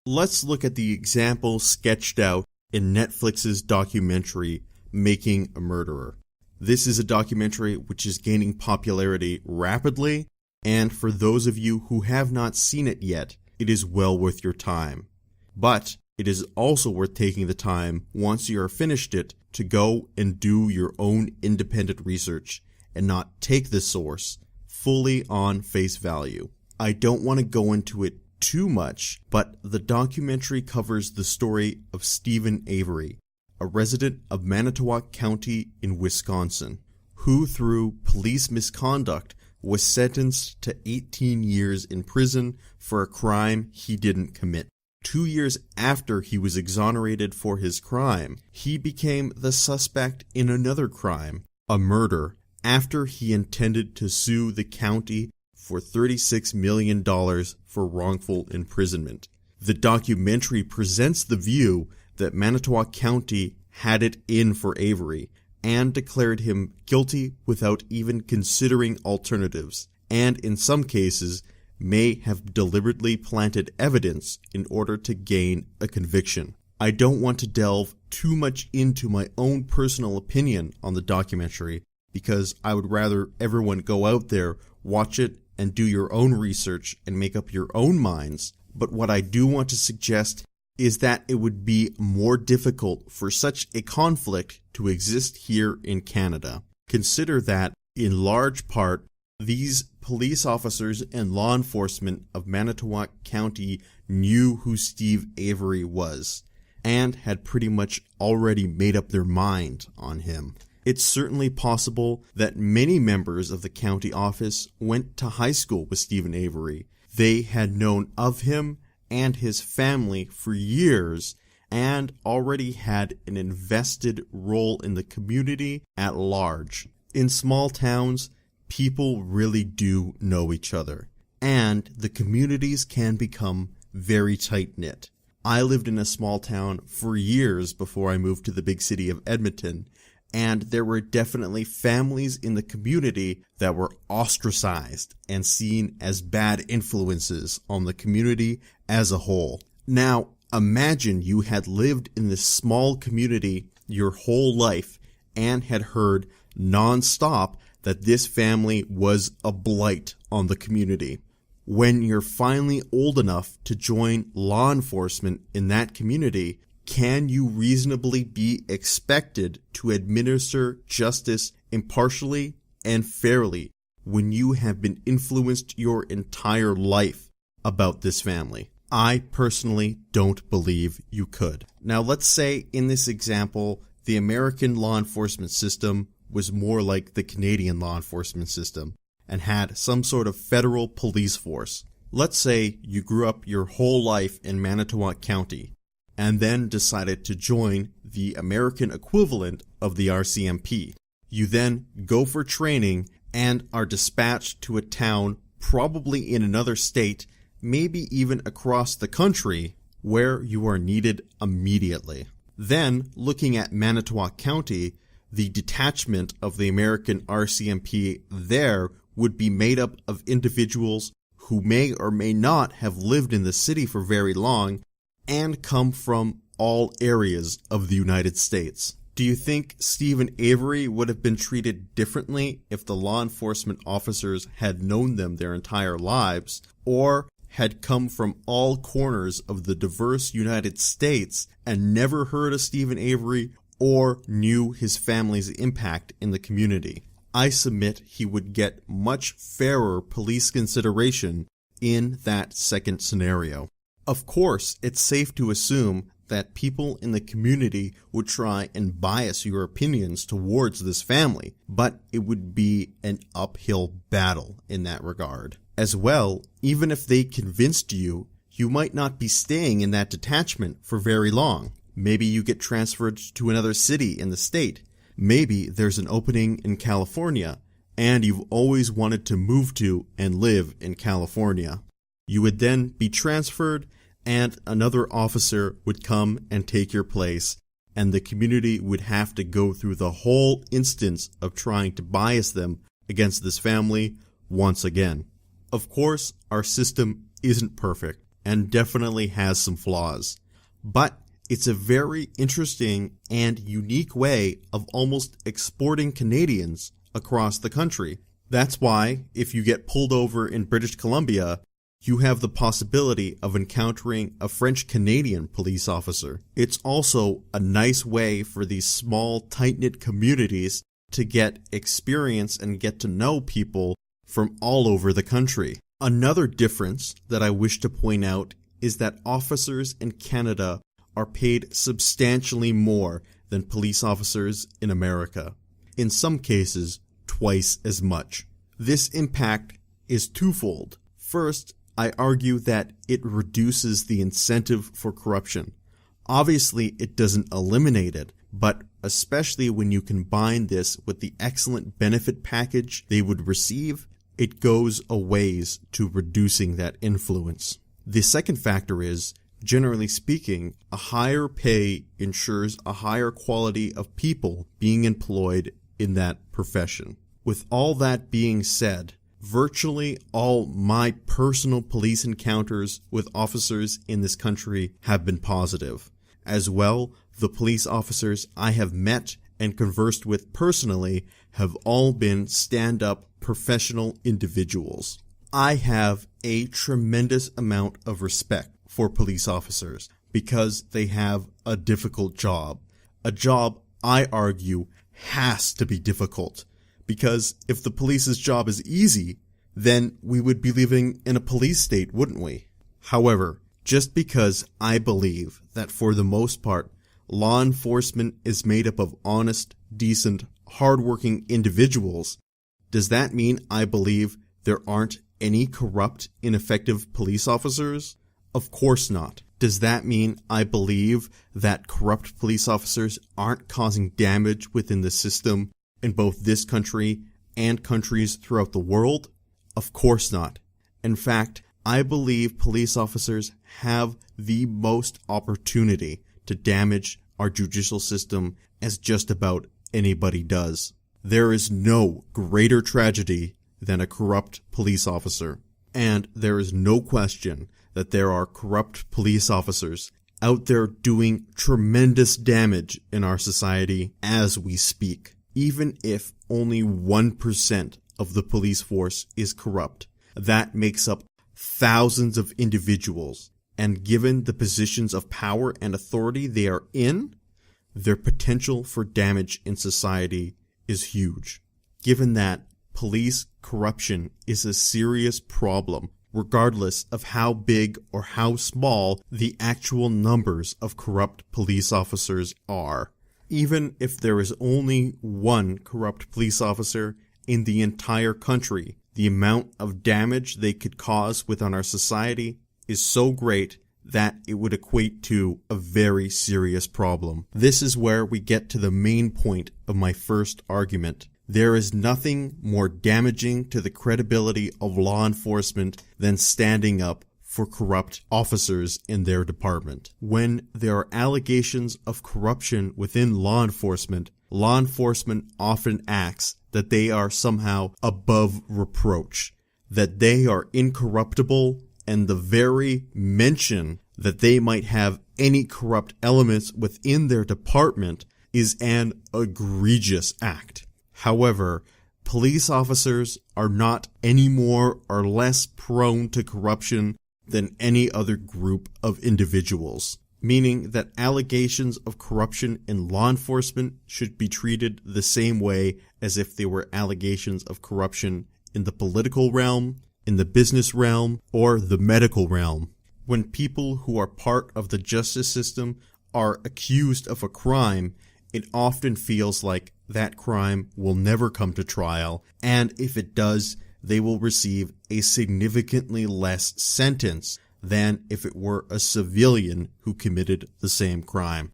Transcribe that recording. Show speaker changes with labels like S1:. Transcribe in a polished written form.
S1: Let's look at the example sketched out in Netflix's documentary, Making a Murderer. This is a documentary which is gaining popularity rapidly, and for those of you who have not seen it yet, it is well worth your time. But it is also worth taking the time, once you are finished it, to go and do your own independent research and not take the source fully on face value. I don't want to go into it too much, but the documentary covers the story of Stephen Avery, a resident of Manitowoc County in Wisconsin, who through police misconduct was sentenced to 18 years in prison for a crime he didn't commit. 2 years after he was exonerated for his crime, he became the suspect in another crime, a murder, after he intended to sue the county for $36 million for wrongful imprisonment. The documentary presents the view that Manitowoc County had it in for Avery and declared him guilty without even considering alternatives, and in some cases may have deliberately planted evidence in order to gain a conviction. I don't want to delve too much into my own personal opinion on the documentary because I would rather everyone go out there, watch it, and do your own research and make up your own minds. But what I do want to suggest is that it would be more difficult for such a conflict to exist here in Canada. Consider that, in large part, these police officers and law enforcement of Manitowoc County knew who Steve Avery was and had pretty much already made up their mind on him. It's certainly possible that many members of the county office went to high school with Stephen Avery. They had known of him and his family for years and already had an invested role in the community at large. In small towns, people really do know each other, and the communities can become very tight-knit. I lived in a small town for years before I moved to the big city of Edmonton, and there were definitely families in the community that were ostracized and seen as bad influences on the community as a whole. Now, imagine you had lived in this small community your whole life and had heard non-stop that this family was a blight on the community. When you're finally old enough to join law enforcement in that community, can you reasonably be expected to administer justice impartially and fairly when you have been influenced your entire life about this family? I personally don't believe you could. Now, let's say in this example, the American law enforcement system was more like the Canadian law enforcement system and had some sort of federal police force. Let's say you grew up your whole life in Manitowoc County and then decided to join the American equivalent of the RCMP. You then go for training and are dispatched to a town, probably in another state, maybe even across the country, where you are needed immediately. Then, looking at Manitowoc County, the detachment of the American RCMP there would be made up of individuals who may or may not have lived in the city for very long and come from all areas of the United States. Do you think Stephen Avery would have been treated differently if the law enforcement officers had known them their entire lives, or had come from all corners of the diverse United States and never heard of Stephen Avery or knew his family's impact in the community? I submit he would get much fairer police consideration in that second scenario. Of course, it's safe to assume that people in the community would try and bias your opinions towards this family, but it would be an uphill battle in that regard. As well, even if they convinced you, you might not be staying in that detachment for very long. Maybe you get transferred to another city in the state. Maybe there's an opening in California, and you've always wanted to move to and live in California. You would then be transferred, and another officer would come and take your place, and the community would have to go through the whole instance of trying to bias them against this family once again. Of course, our system isn't perfect, and definitely has some flaws. But it's a very interesting and unique way of almost exporting Canadians across the country. That's why, if you get pulled over in British Columbia, you have the possibility of encountering a French-Canadian police officer. It's also a nice way for these small, tight-knit communities to get experience and get to know people from all over the country. Another difference that I wish to point out is that officers in Canada are paid substantially more than police officers in America. In some cases, twice as much. This impact is twofold. First, I argue that it reduces the incentive for corruption. Obviously, it doesn't eliminate it, but especially when you combine this with the excellent benefit package they would receive, it goes a ways to reducing that influence. The second factor is, generally speaking, a higher pay ensures a higher quality of people being employed in that profession. With all that being said, virtually all my personal police encounters with officers in this country have been positive. As well, the police officers I have met and conversed with personally have all been stand-up professional individuals. I have a tremendous amount of respect for police officers because they have a difficult job. A job, I argue, has to be difficult. Because if the police's job is easy, then we would be living in a police state, wouldn't we? However, just because I believe that for the most part, law enforcement is made up of honest, decent, hardworking individuals, does that mean I believe there aren't any corrupt, ineffective police officers? Of course not. Does that mean I believe that corrupt police officers aren't causing damage within the system in both this country and countries throughout the world? Of course not. In fact, I believe police officers have the most opportunity to damage our judicial system as just about anybody does. There is no greater tragedy than a corrupt police officer. And there is no question that there are corrupt police officers out there doing tremendous damage in our society as we speak. Even if only 1% of the police force is corrupt, that makes up thousands of individuals. And given the positions of power and authority they are in, their potential for damage in society is huge. Given that police corruption is a serious problem, regardless of how big or how small the actual numbers of corrupt police officers are. Even if there is only one corrupt police officer in the entire country, the amount of damage they could cause within our society is so great that it would equate to a very serious problem. This is where we get to the main point of my first argument. There is nothing more damaging to the credibility of law enforcement than standing up for corrupt officers in their department. When there are allegations of corruption within law enforcement often acts that they are somehow above reproach, that they are incorruptible, and the very mention that they might have any corrupt elements within their department is an egregious act. However, police officers are not any more or less prone to corruption than any other group of individuals, meaning that allegations of corruption in law enforcement should be treated the same way as if they were allegations of corruption in the political realm, in the business realm, or the medical realm. When people who are part of the justice system are accused of a crime, it often feels like that crime will never come to trial, and if it does, they will receive a significantly less sentence than if it were a civilian who committed the same crime.